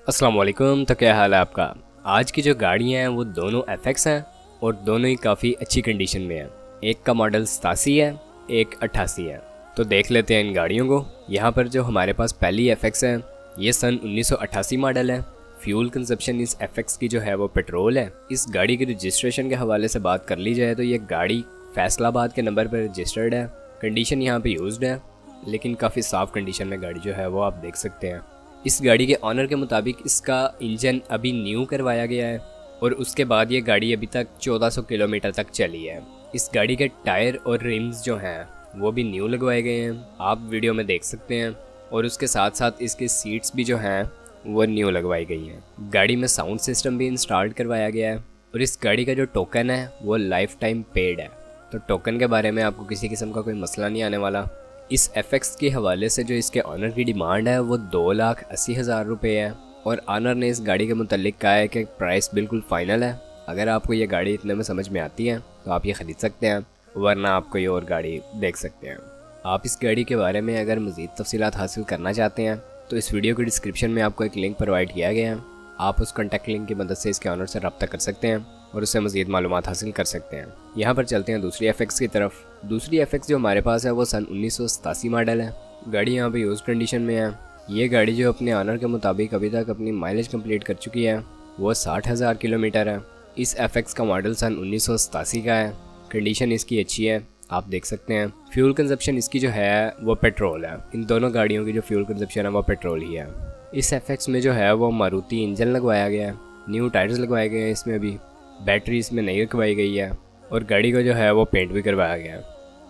अस्सलाम वालेकुम। तो क्या हाल है आपका। आज की जो गाड़ियाँ हैं वो दोनों FX हैं और दोनों ही काफ़ी अच्छी कंडीशन में हैं। एक का मॉडल 87 है, एक 88 है। तो देख लेते हैं इन गाड़ियों को। यहाँ पर जो हमारे पास पहली FX है ये सन 1988 मॉडल है। फ्यूल कंजप्शन इस FX की जो है वो पेट्रोल है। इस गाड़ी के रजिस्ट्रेशन के हवाले से बात कर ली जाए तो ये गाड़ी फैसलाबाद के नंबर पर रजिस्टर्ड है। कंडीशन यहाँ पे यूज्ड है, लेकिन काफ़ी साफ़ कंडीशन में गाड़ी जो है वो आप देख सकते हैं। इस गाड़ी के ऑनर के मुताबिक इसका इंजन अभी न्यू करवाया गया है और उसके बाद ये गाड़ी अभी तक 1400 किलोमीटर तक चली है। इस गाड़ी के टायर और रिम्स जो हैं वो भी न्यू लगवाए गए हैं, आप वीडियो में देख सकते हैं। और उसके साथ साथ इसकी सीट्स भी जो हैं वो न्यू लगवाई गई हैं। गाड़ी में साउंड सिस्टम भी इंस्टॉल करवाया गया है और इस गाड़ी का जो टोकन है वो लाइफ टाइम पेड है। तो टोकन के बारे में आपको किसी किस्म का कोई मसला नहीं आने वाला। इस FX के हवाले से जो इसके ऑनर की डिमांड है वो 2,80,000 रुपये है और ऑनर ने इस गाड़ी के मुतल्लिक कहा है कि प्राइस बिल्कुल फ़ाइनल है। अगर आपको ये गाड़ी इतने में समझ में आती है तो आप ये ख़रीद सकते हैं, वरना आप कोई और गाड़ी देख सकते हैं। आप इस गाड़ी के बारे में अगर मज़ीद तफसीलात हासिल करना चाहते हैं तो इस वीडियो के डिस्क्रिप्शन में आपको एक लिंक प्रोवाइड किया गया है। आप उस कॉन्टैक्ट लिंक की मदद से इसके ऑनर से रब्ता कर सकते हैं और उससे मज़ीद मालूमात हासिल कर सकते हैं। यहाँ पर चलते हैं दूसरी FX की तरफ। दूसरी FX जो हमारे पास है वो सन 1987 मॉडल है। गाड़ी यहाँ पे यूज़ कंडीशन में है। ये गाड़ी जो अपने ऑनर के मुताबिक अभी तक अपनी माइलेज कंप्लीट कर चुकी है वो 60,000 किलोमीटर है। इस FX का मॉडल सन 1987 का है। कंडीशन इसकी अच्छी है, आप देख सकते हैं। फ्यूल कंजप्शन इसकी जो है वो पेट्रोल है। इन दोनों गाड़ियों की जो फ्यूल कंजप्शन है वो पेट्रोल ही है। इस FX में जो है वो मारुति इंजन लगवाया गया है, न्यू टायर्स लगवाए गए हैं इसमें भी, बैटरी इसमें नई रखवाई गई है और गाड़ी को जो है वो पेंट भी करवाया गया है।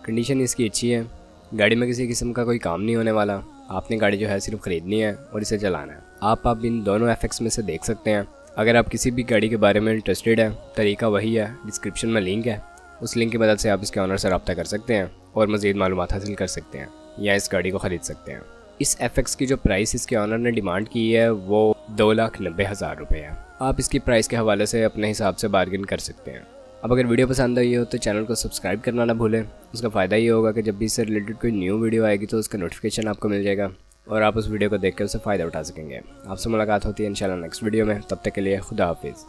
कंडीशन इसकी अच्छी है। गाड़ी में किसी किस्म का कोई काम नहीं होने वाला। आपने गाड़ी जो है सिर्फ ख़रीदनी है और इसे चलाना है। आप इन दोनों FX में से देख सकते हैं। अगर आप किसी भी गाड़ी के बारे में इंटरेस्टेड है, तरीका वही है, डिस्क्रिप्शन में लिंक है। उस लिंक की मदद से आप इसके ऑनर से रब्ता कर सकते हैं और मज़ीद मालूमात हासिल कर सकते हैं या इस गाड़ी को ख़रीद सकते हैं। इस FX की जो प्राइस इसके ऑनर ने डिमांड की है वो 2,90,000 रुपये है। आप इसकी प्राइस के हवाले से अपने हिसाब से बार्गिन कर सकते हैं। अब अगर वीडियो पसंद आई हो तो चैनल को सब्सक्राइब करना ना भूलें। उसका फ़ायदा ये होगा कि जब भी इससे रिलेटेड कोई न्यू वीडियो आएगी तो उसका नोटिफिकेशन आपको मिल जाएगा और आप उस वीडियो को देख कर उससे फ़ायदा उठा सकेंगे। आपसे मुलाकात होती है इंशाल्लाह नेक्स्ट वीडियो में। तब तक के लिए खुदा हाफिज़।